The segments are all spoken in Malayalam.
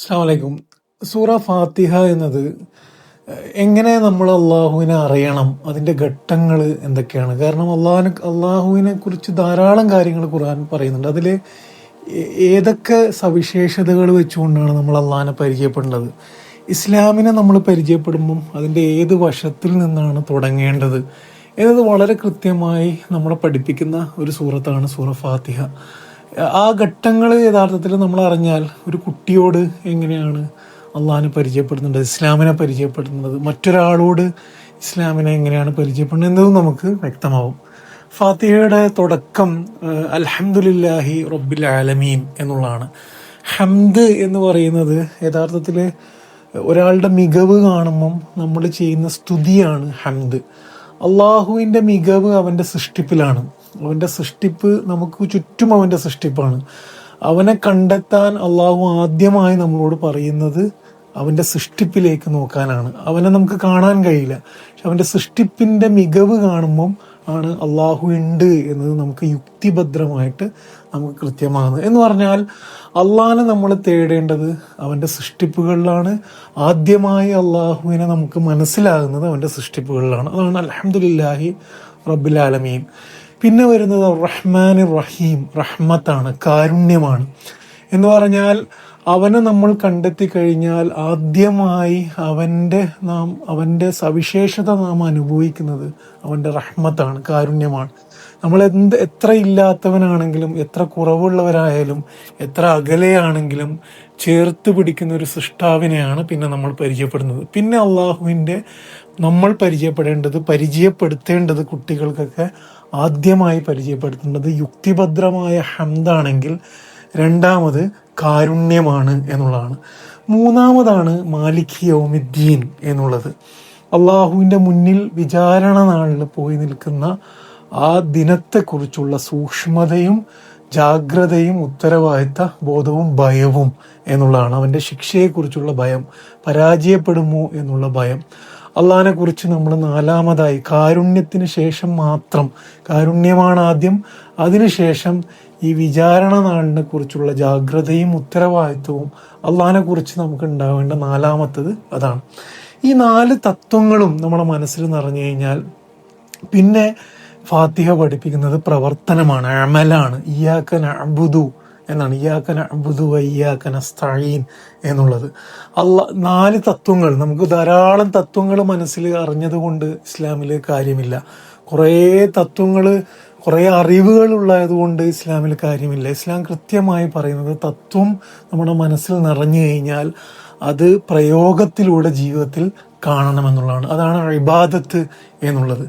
അസ്സലാമു അലൈക്കും. സൂറ ഫാത്തിഹ എന്നത് എങ്ങനെ നമ്മൾ അള്ളാഹുവിനെ അറിയണം, അതിൻ്റെ ഘട്ടങ്ങൾ എന്തൊക്കെയാണ്? കാരണം അള്ളാഹുവിനെ കുറിച്ച് ധാരാളം കാര്യങ്ങൾ ഖുർആൻ പറയുന്നുണ്ട്. അതിൽ ഏതൊക്കെ സവിശേഷതകൾ വെച്ചുകൊണ്ടാണ് നമ്മൾ അള്ളാഹിനെ പരിചയപ്പെടുന്നത്? ഇസ്ലാമിനെ നമ്മൾ പരിചയപ്പെടുമ്പം അതിൻ്റെ ഏത് വശത്തിൽ നിന്നാണ് തുടങ്ങേണ്ടത് എന്നത് വളരെ കൃത്യമായി നമ്മളെ പഠിപ്പിക്കുന്ന ഒരു സൂറത്താണ് സൂറ ഫാത്തിഹ. ആ ഘട്ടങ്ങൾ യഥാർത്ഥത്തിൽ നമ്മൾ അറിഞ്ഞാൽ ഒരു കുട്ടിയോട് എങ്ങനെയാണ് അള്ളാഹിനെ പരിചയപ്പെടുന്നത്, ഇസ്ലാമിനെ പരിചയപ്പെടുന്നത്, മറ്റൊരാളോട് ഇസ്ലാമിനെ എങ്ങനെയാണ് പരിചയപ്പെടുന്നത് എന്നതും നമുക്ക് വ്യക്തമാവും. ഫാത്തിഹയുടെ തുടക്കം അൽഹംദുലില്ലാഹി റബ്ബിൽ ആലമീൻ എന്നുള്ളതാണ്. ഹംദ് എന്ന് പറയുന്നത് യഥാർത്ഥത്തിൽ ഒരാളുടെ മികവ് കാണുമ്പം നമ്മൾ ചെയ്യുന്ന സ്തുതിയാണ് ഹംദ്. അള്ളാഹുവിൻ്റെ മികവ് അവൻ്റെ സൃഷ്ടിപ്പിലാണ്. അവൻ്റെ സൃഷ്ടിപ്പ് നമുക്ക് ചുറ്റും അവൻ്റെ സൃഷ്ടിപ്പാണ്. അവനെ കണ്ടെത്താൻ അള്ളാഹു ആദ്യമായി നമ്മളോട് പറയുന്നത് അവൻ്റെ സൃഷ്ടിപ്പിലേക്ക് നോക്കാനാണ്. അവനെ നമുക്ക് കാണാൻ കഴിയില്ല, പക്ഷെ അവൻ്റെ സൃഷ്ടിപ്പിൻ്റെ മികവ് കാണുമ്പം ആണ് അള്ളാഹു ഉണ്ട് എന്നത് നമുക്ക് യുക്തിഭദ്രമായിട്ട് നമുക്ക് കൃത്യമാകുന്നത്. എന്ന് പറഞ്ഞാൽ അള്ളാഹിനെ നമ്മൾ തേടേണ്ടത് അവൻ്റെ സൃഷ്ടിപ്പുകളിലാണ്. ആദ്യമായി അള്ളാഹുവിനെ നമുക്ക് മനസ്സിലാകുന്നത് അവൻ്റെ സൃഷ്ടിപ്പുകളിലാണ്. അതാണ് അൽഹംദുലില്ലാഹി റബ്ബിൽ ആലമീൻ. പിന്നെ വരുന്നത് റഹ്മാൻ റഹീം, റഹ്മത്താണ്, കാരുണ്യമാണ്. എന്ന് പറഞ്ഞാൽ അവനെ നമ്മൾ കണ്ടെത്തി കഴിഞ്ഞാൽ ആദ്യമായി അവൻ്റെ സവിശേഷത നാം അനുഭവിക്കുന്നത് അവൻ്റെ റഹ്മത്താണ്, കാരുണ്യമാണ്. നമ്മൾ എത്ര ഇല്ലാത്തവനാണെങ്കിലും, എത്ര കുറവുള്ളവരായാലും, എത്ര അകലെയാണെങ്കിലും ചേർത്ത് പിടിക്കുന്ന ഒരു സൃഷ്ടാവിനെയാണ് പിന്നെ നമ്മൾ പരിചയപ്പെടുന്നത്. പിന്നെ അള്ളാഹുവിൻ്റെ നമ്മൾ പരിചയപ്പെടുത്തേണ്ടത് കുട്ടികൾക്കൊക്കെ ആദ്യമായി പരിചയപ്പെടുത്തേണ്ടത് യുക്തിഭദ്രമായ ഹംദാണെങ്കിൽ രണ്ടാമത് കാരുണ്യമാണ് എന്നുള്ളതാണ്. മൂന്നാമതാണ് മാലിക് യൗമിദ്ദീൻ എന്നുള്ളത്. അള്ളാഹുവിൻ്റെ മുന്നിൽ വിചാരണ നാളിൽ പോയി നിൽക്കുന്ന ആ ദിനത്തെക്കുറിച്ചുള്ള സൂക്ഷ്മതയും ജാഗ്രതയും ഉത്തരവാദിത്ത ബോധവും ഭയവും എന്നുള്ളതാണ്. അവൻ്റെ ശിക്ഷയെക്കുറിച്ചുള്ള ഭയം, പരാജയപ്പെടുമോ എന്നുള്ള ഭയം. അള്ളാഹിനെ കുറിച്ച് നമ്മൾ നാലാമതായി കാരുണ്യത്തിന് ശേഷം മാത്രം, കാരുണ്യമാണ് ആദ്യം, അതിനുശേഷം ഈ വിചാരണ നാളിനെ കുറിച്ചുള്ള ജാഗ്രതയും ഉത്തരവാദിത്വവും അള്ളാഹിനെ കുറിച്ച് നമുക്ക് ഉണ്ടാവേണ്ട നാലാമത്തത് അതാണ്. ഈ 4 തത്വങ്ങളും നമ്മുടെ മനസ്സിൽ നിറഞ്ഞു കഴിഞ്ഞാൽ പിന്നെ ഫാത്തിഹ പഠിപ്പിക്കുന്നത് പ്രവർത്തനമാണ്, അമലാണ്. ഇയ്യാക നഅ്ബുദു എന്നാണ്, ഇയ്യാക നഅ്ബുദു വ ഇയ്യാക നസ്തഈൻ എന്നുള്ളത്. 4 തത്വങ്ങൾ, നമുക്ക് ധാരാളം തത്വങ്ങൾ മനസ്സിൽ അറിഞ്ഞത് കൊണ്ട് ഇസ്ലാമിൽ കാര്യമില്ല. കുറേ തത്വങ്ങൾ, കുറേ അറിവുകൾ ഉള്ളതുകൊണ്ട് ഇസ്ലാമിൽ കാര്യമില്ല. ഇസ്ലാം കൃത്യമായി പറയുന്നത് തത്വം നമ്മുടെ മനസ്സിൽ നിറഞ്ഞു കഴിഞ്ഞാൽ അത് പ്രയോഗത്തിലൂടെ ജീവിതത്തിൽ കാണണമെന്നുള്ളതാണ്. അതാണ് ഇബാദത്ത് എന്നുള്ളത്.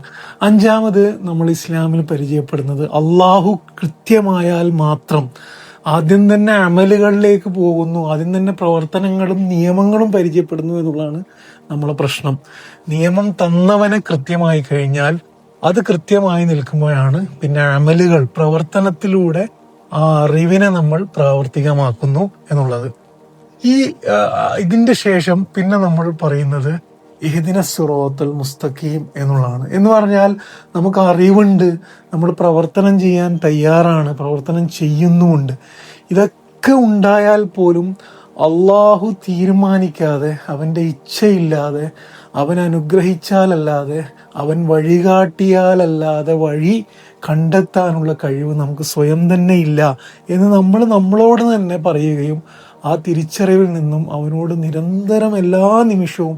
5ാമത് നമ്മൾ ഇസ്ലാമിൽ പരിചയപ്പെടുന്നത് അള്ളാഹു കൃത്യമായാൽ മാത്രം. ആദ്യം തന്നെ അമലുകളിലേക്ക് പോകുന്നു, ആദ്യം തന്നെ പ്രവർത്തനങ്ങളും നിയമങ്ങളും പരിചയപ്പെടുന്നു എന്നുള്ളതാണ് നമ്മളെ പ്രശ്നം. നിയമം തന്നവനെ കൃത്യമായി കഴിഞ്ഞാൽ അത് കൃത്യമായി നിൽക്കുമ്പോഴാണ് പിന്നെ അമലുകൾ, പ്രവർത്തനത്തിലൂടെ ആ അറിവിനെ നമ്മൾ പ്രാവർത്തികമാക്കുന്നു എന്നുള്ളത്. ഇതിന്റെ ശേഷം പിന്നെ നമ്മൾ പറയുന്നത് ഇഹ്ദിന സിറാത്തൽ മുസ്തഖീം എന്നുള്ളതാണ്. എന്ന് പറഞ്ഞാൽ നമുക്ക് അറിവുണ്ട്, നമ്മൾ പ്രവർത്തനം ചെയ്യാൻ തയ്യാറാണ്, പ്രവർത്തനം ചെയ്യുന്നുമുണ്ട്. ഇതൊക്കെ ഉണ്ടായാൽ പോലും അള്ളാഹു തീരുമാനിക്കാതെ, അവൻ്റെ ഇച്ഛയില്ലാതെ, അവൻ അനുഗ്രഹിച്ചാലല്ലാതെ, അവൻ വഴികാട്ടിയാലല്ലാതെ വഴി കണ്ടെത്താനുള്ള കഴിവ് നമുക്ക് സ്വയം തന്നെ ഇല്ല എന്ന് നമ്മൾ നമ്മളോട് തന്നെ പറയുകയും ആ തിരിച്ചറിവിൽ നിന്നും അവനോട് നിരന്തരം എല്ലാ നിമിഷവും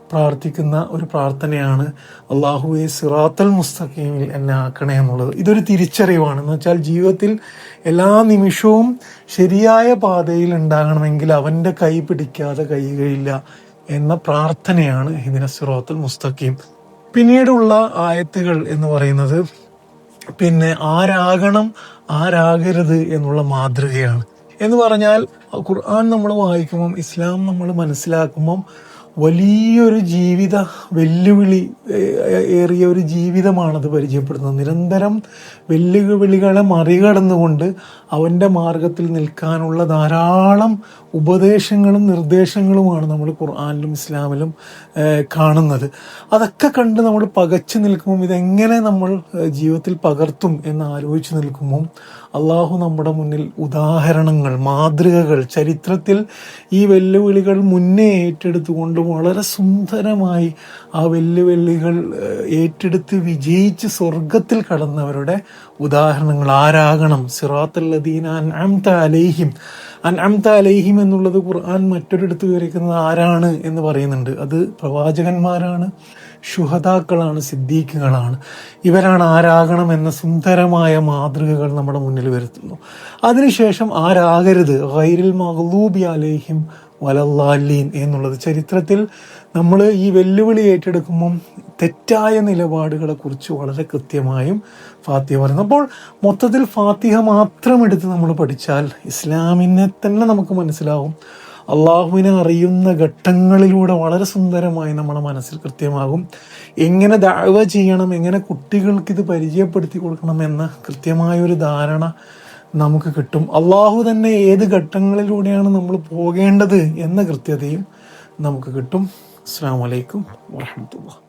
പ്രാർത്ഥിക്കുന്ന ഒരു പ്രാർത്ഥനയാണ് അള്ളാഹുവെ സിറാത്തൽ മുസ്തഖീമിൽ എന്നെ ആക്കണേ എന്നുള്ളത്. ഇതൊരു തിരിച്ചറിവാണ്. എന്ന് വെച്ചാൽ ജീവിതത്തിൽ എല്ലാ നിമിഷവും ശരിയായ പാതയിൽ ഉണ്ടാകണമെങ്കിൽ അവൻ്റെ കൈ പിടിക്കാതെ കഴിയുകയില്ല എന്ന പ്രാർത്ഥനയാണ് ഇഹ്ദിന സിറാത്തൽ മുസ്തഖീം. പിന്നീടുള്ള ആയത്തുകൾ എന്ന് പറയുന്നത് പിന്നെ ആരാകണം ആരാകരുത് എന്നുള്ള മാതൃകയാണ്. എന്ന് പറഞ്ഞാൽ ഖുർആൻ നമ്മൾ വായിക്കുമ്പം, ഇസ്ലാം നമ്മൾ മനസ്സിലാക്കുമ്പം വലിയൊരു ജീവിത വെല്ലുവിളി ഏറിയ ഒരു ജീവിതമാണത് പരിചയപ്പെടുത്തുന്നത്. നിരന്തരം വെല്ലുവിളികളെ മറികടന്നുകൊണ്ട് അവൻ്റെ മാർഗത്തിൽ നിൽക്കാനുള്ള ധാരാളം ഉപദേശങ്ങളും നിർദ്ദേശങ്ങളുമാണ് നമ്മൾ ഖുർആനിലും ഇസ്ലാമിലും കാണുന്നത്. അതൊക്കെ കണ്ട് നമ്മൾ പകച്ചു നിൽക്കുമ്പം ഇതെങ്ങനെ നമ്മൾ ജീവിതത്തിൽ പകർത്തും എന്ന് ആലോചിച്ച് നിൽക്കുമ്പം അള്ളാഹു നമ്മുടെ മുന്നിൽ ഉദാഹരണങ്ങൾ, മാതൃകകൾ, ചരിത്രത്തിൽ ഈ വെല്ലുവിളികൾ മുന്നേ ഏറ്റെടുത്തുകൊണ്ട് വളരെ സുന്ദരമായി ആ വെല്ലുവിളികൾ ഏറ്റെടുത്ത് വിജയിച്ച് സ്വർഗത്തിൽ കടന്നവരുടെ ഉദാഹരണങ്ങൾ ആരാകണം. സിറാത്തല്ലദീന അൻഅംത അലൈഹിം. അൻഅംത അലൈഹിം എന്നുള്ളത് ഖുർആൻ മറ്റൊരിടത്ത് വിവരിക്കുന്നത് ആരാണ് എന്ന് പറയുന്നുണ്ട്. അത് പ്രവാചകന്മാരാണ്, ശുഹദാക്കളാണ്, സിദ്ദീഖുകളാണ്. ഇവരാണ് ആരാകണം എന്ന സുന്ദരമായ മാതൃകകൾ നമ്മുടെ മുന്നിൽ വരുത്തുന്നു. അതിനുശേഷം ആരാകരുത്, ഗൈറിൽ മഗ്ലൂബി അലൈഹിം വലല്ലാലീൻ എന്നുള്ളത്. ചരിത്രത്തിൽ നമ്മൾ ഈ വെല്ലുവിളി ഏറ്റെടുക്കുമ്പം തെറ്റായ നിലപാടുകളെക്കുറിച്ച് വളരെ കൃത്യമായും ഫാത്തിഹ പറയുന്നു. അപ്പോൾ മൊത്തത്തിൽ ഫാത്തിഹ മാത്രം എടുത്ത് നമ്മൾ പഠിച്ചാൽ ഇസ്ലാമിനെ തന്നെ നമുക്ക് മനസ്സിലാവും. അള്ളാഹുവിനെ അറിയുന്ന ഘട്ടങ്ങളിലൂടെ വളരെ സുന്ദരമായി നമ്മുടെ മനസ്സിൽ കൃത്യമാകും. എങ്ങനെ ദഅവ ചെയ്യണം, എങ്ങനെ കുട്ടികൾക്കിത് പരിചയപ്പെടുത്തി കൊടുക്കണം എന്ന കൃത്യമായൊരു ധാരണ നമുക്ക് കിട്ടും. അള്ളാഹു തന്നെ ഏത് ഘട്ടങ്ങളിലൂടെയാണ് നമ്മൾ പോകേണ്ടത് എന്ന കൃത്യതയും നമുക്ക് കിട്ടും. അസ്സലാമു അലൈക്കും വറഹ്മത്തുള്ളാഹി.